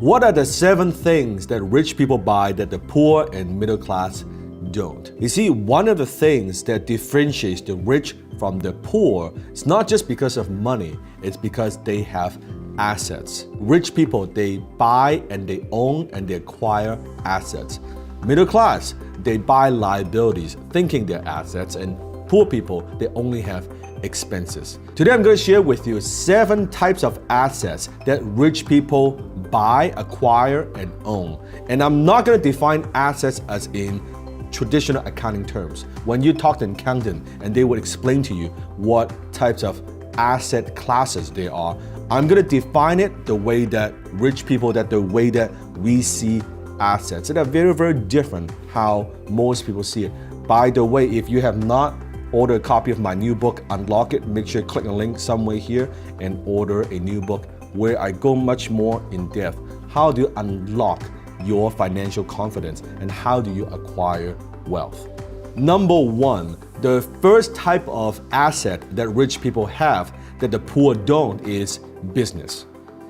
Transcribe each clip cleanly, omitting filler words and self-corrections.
What are the 7 things that rich people buy that the poor and middle class don't? You see, one of the things that differentiates the rich from the poor is not just because of money, it's because they have assets. Rich people, they buy and they own and they acquire assets. Middle class, they buy liabilities thinking they're assets, and poor people, they only have expenses. Today I'm going to share with you 7 types of assets that rich people buy, acquire, and own. And I'm not going to define assets as in traditional accounting terms. When you talk to an accountant and they will explain to you what types of asset classes they are, I'm going to define it the way that rich people, the way that we see assets. And they're very, very different how most people see it. By the way, if you have not ordered a copy of my new book, Unlock It, make sure you click the link somewhere here and order a new book where I go much more in depth. How do you unlock your financial confidence and how do you acquire wealth? Number 1, the first type of asset that rich people have that the poor don't is business.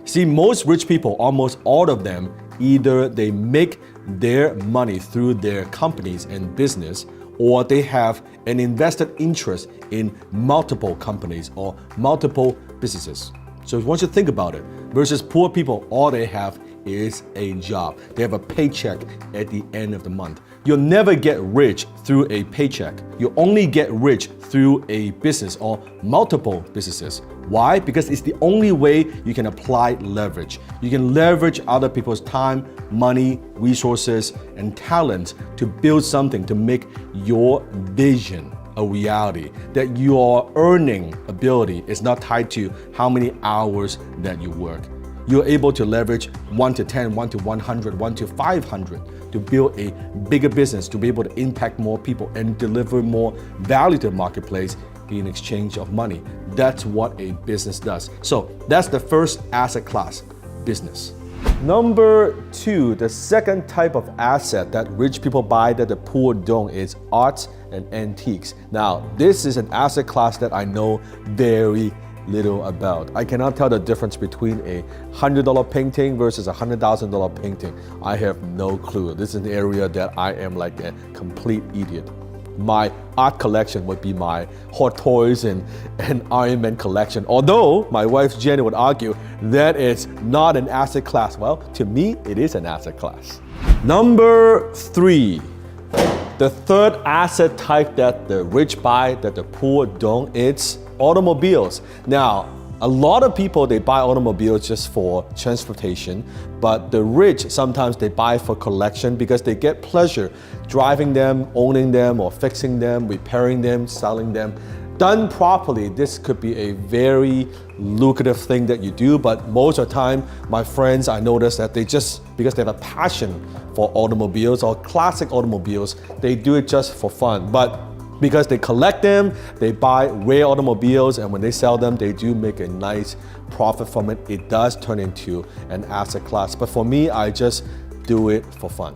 See, most rich people, almost all of them, either they make their money through their companies and business, or they have an invested interest in multiple companies or multiple businesses. So I want you to think about it. Versus poor people, all they have is a job. They have a paycheck at the end of the month. You'll never get rich through a paycheck. You only get rich through a business or multiple businesses. Why? Because it's the only way you can apply leverage. You can leverage other people's time, money, resources, and talent to build something to make your vision a reality. That your earning ability is not tied to how many hours that you work. You're able to leverage 1 to 10, 1 to 100, 1 to 500 to build a bigger business, to be able to impact more people and deliver more value to the marketplace in exchange of money. That's what a business does. So that's the first asset class, business. Number 2, the second type of asset that rich people buy that the poor don't is arts and antiques. Now, this is an asset class that I know very little about. I cannot tell the difference between a $100 painting versus a $100,000 painting. I have no clue. This is an area that I am like a complete idiot. My art collection would be my Hot Toys and Iron Man collection. Although my wife Jenny would argue that it's not an asset class. Well, to me, it is an asset class. Number 3, the third asset type that the rich buy that the poor don't, it's automobiles. Now, a lot of people, they buy automobiles just for transportation, but the rich, sometimes they buy for collection because they get pleasure driving them, owning them, or fixing them, repairing them, selling them. Done properly, this could be a very lucrative thing that you do, but most of the time, my friends, I notice that they just, because they have a passion for automobiles or classic automobiles, they do it just for fun. But because they collect them, they buy rare automobiles, and when they sell them, they do make a nice profit from it. It does turn into an asset class. But for me, I just do it for fun.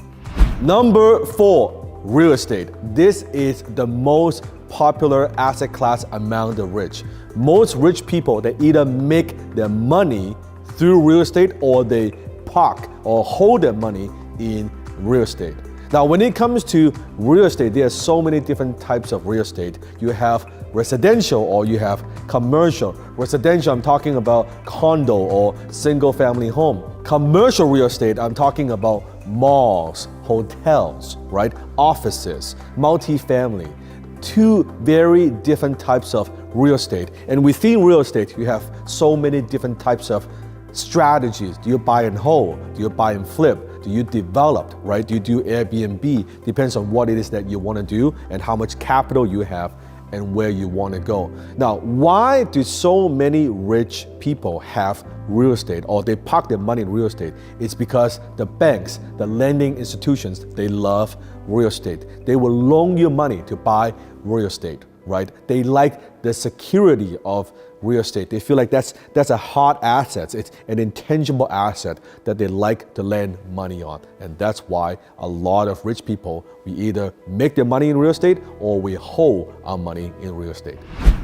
Number 4, real estate. This is the most popular asset class among the rich. Most rich people, they either make their money through real estate or they park or hold their money in real estate. Now, when it comes to real estate, there are so many different types of real estate. You have residential or you have commercial. Residential, I'm talking about condo or single family home. Commercial real estate, I'm talking about malls, hotels, right? Offices, multifamily. 2 very different types of real estate. And within real estate, you have so many different types of strategies. Do you buy and hold? Do you buy and flip? Do you develop, right? Do you do Airbnb? Depends on what it is that you want to do and how much capital you have and where you want to go. Now, why do so many rich people have real estate or they park their money in real estate? It's because the banks, the lending institutions, they love real estate. They will loan you money to buy real estate, right? They like the security of real estate. They feel like that's a hard asset. It's an intangible asset that they like to lend money on. And that's why a lot of rich people, we either make their money in real estate or we hold our money in real estate.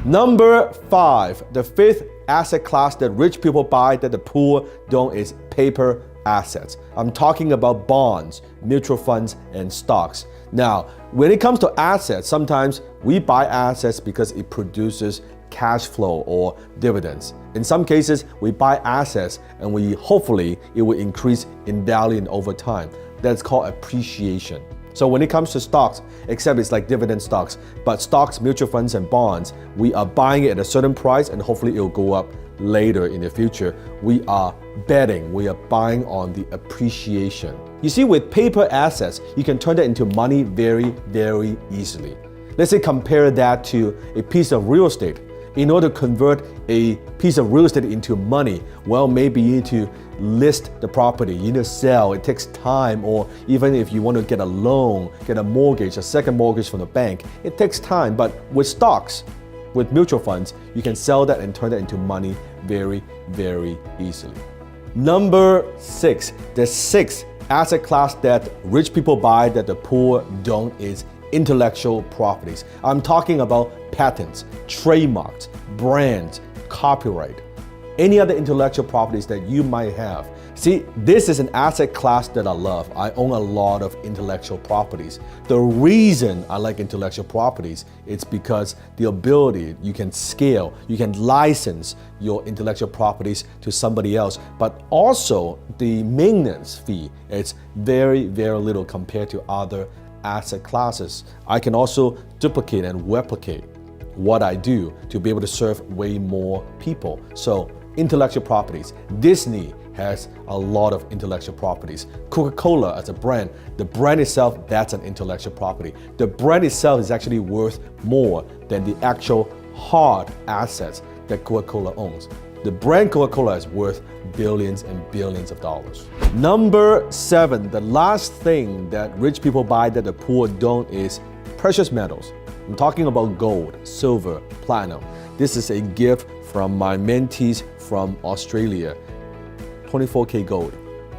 Number 5, the 5th asset class that rich people buy that the poor don't is paper assets. I'm talking about bonds, mutual funds, and stocks. Now, when it comes to assets, sometimes we buy assets because it produces cash flow or dividends. In some cases, we buy assets and hopefully it will increase in value over time. That's called appreciation. So when it comes to stocks, except it's like dividend stocks, but stocks, mutual funds, and bonds, we are buying it at a certain price and hopefully it will go up later in the future. We are betting, we are buying on the appreciation. You see, with paper assets, you can turn that into money very, very easily. Let's say compare that to a piece of real estate. In order to convert a piece of real estate into money, well, maybe you need to list the property, you need to sell, it takes time, or even if you want to get a loan, get a mortgage, a second mortgage from the bank, it takes time. But with stocks, with mutual funds, you can sell that and turn that into money very, very easily. Number 6, the sixth asset class that rich people buy that the poor don't is intellectual properties. I'm talking about patents, trademarks, brands, copyright, any other intellectual properties that you might have. See, this is an asset class that I love. I own a lot of intellectual properties. The reason I like intellectual properties is because the ability, you can scale, you can license your intellectual properties to somebody else, but also the maintenance fee is very, very little compared to other asset classes. I can also duplicate and replicate what I do to be able to serve way more people. So intellectual properties. Disney has a lot of intellectual properties. Coca-Cola as a brand, the brand itself, that's an intellectual property. The brand itself is actually worth more than the actual hard assets that Coca-Cola owns. The brand Coca-Cola is worth billions and billions of dollars. Number 7, the last thing that rich people buy that the poor don't is precious metals. I'm talking about gold, silver, platinum. This is a gift from my mentees from Australia. 24K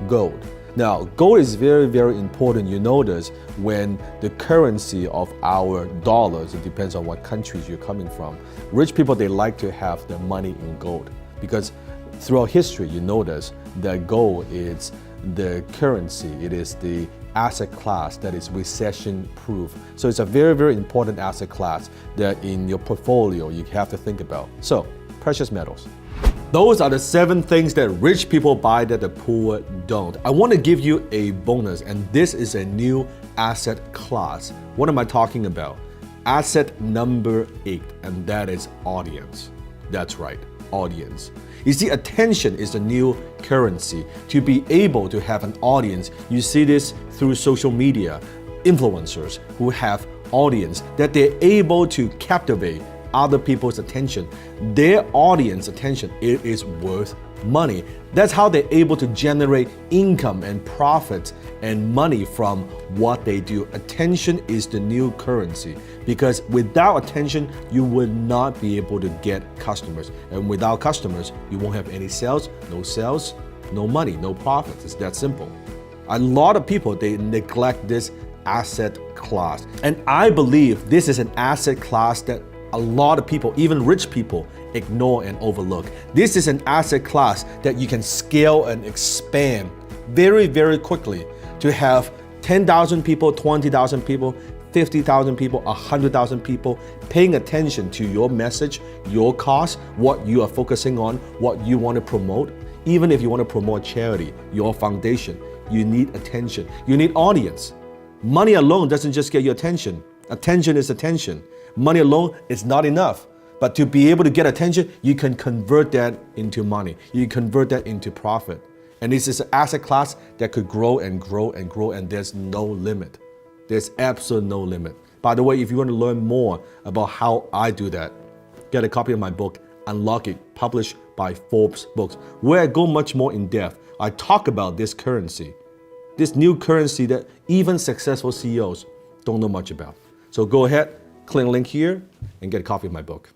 gold. Now, gold is very, very important. You notice when the currency of our dollars, it depends on what countries you're coming from. Rich people, they like to have their money in gold because throughout history, you notice that gold is the currency. It is the asset class that is recession proof. So it's a very, very important asset class that in your portfolio you have to think about. So, precious metals. Those are the 7 things that rich people buy that the poor don't. I want to give you a bonus, and this is a new asset class. What am I talking about? Asset number 8, and that is audience. That's right, audience. You see, attention is the new currency. To be able to have an audience, you see this through social media, influencers who have audience, that they're able to captivate other people's attention. Their audience attention, it is worth money. That's how they're able to generate income and profits and money from what they do. Attention is the new currency because without attention, you will not be able to get customers. And without customers, you won't have any sales, no money, no profits. It's that simple. A lot of people, they neglect this asset class. And I believe this is an asset class that a lot of people, even rich people, ignore and overlook. This is an asset class that you can scale and expand very, very quickly to have 10,000 people, 20,000 people, 50,000 people, 100,000 people paying attention to your message, your cause, what you are focusing on, what you want to promote. Even if you want to promote charity, your foundation, you need attention. You need audience. Money alone doesn't just get your attention. Attention is attention. Money alone is not enough. But to be able to get attention, you can convert that into money. You can convert that into profit. And this is an asset class that could grow and grow and grow, and there's no limit. There's absolutely no limit. By the way, if you want to learn more about how I do that, get a copy of my book, Unlock It, published by Forbes Books, where I go much more in depth. I talk about this currency, this new currency that even successful CEOs don't know much about. So go ahead, click the link here and get a copy of my book.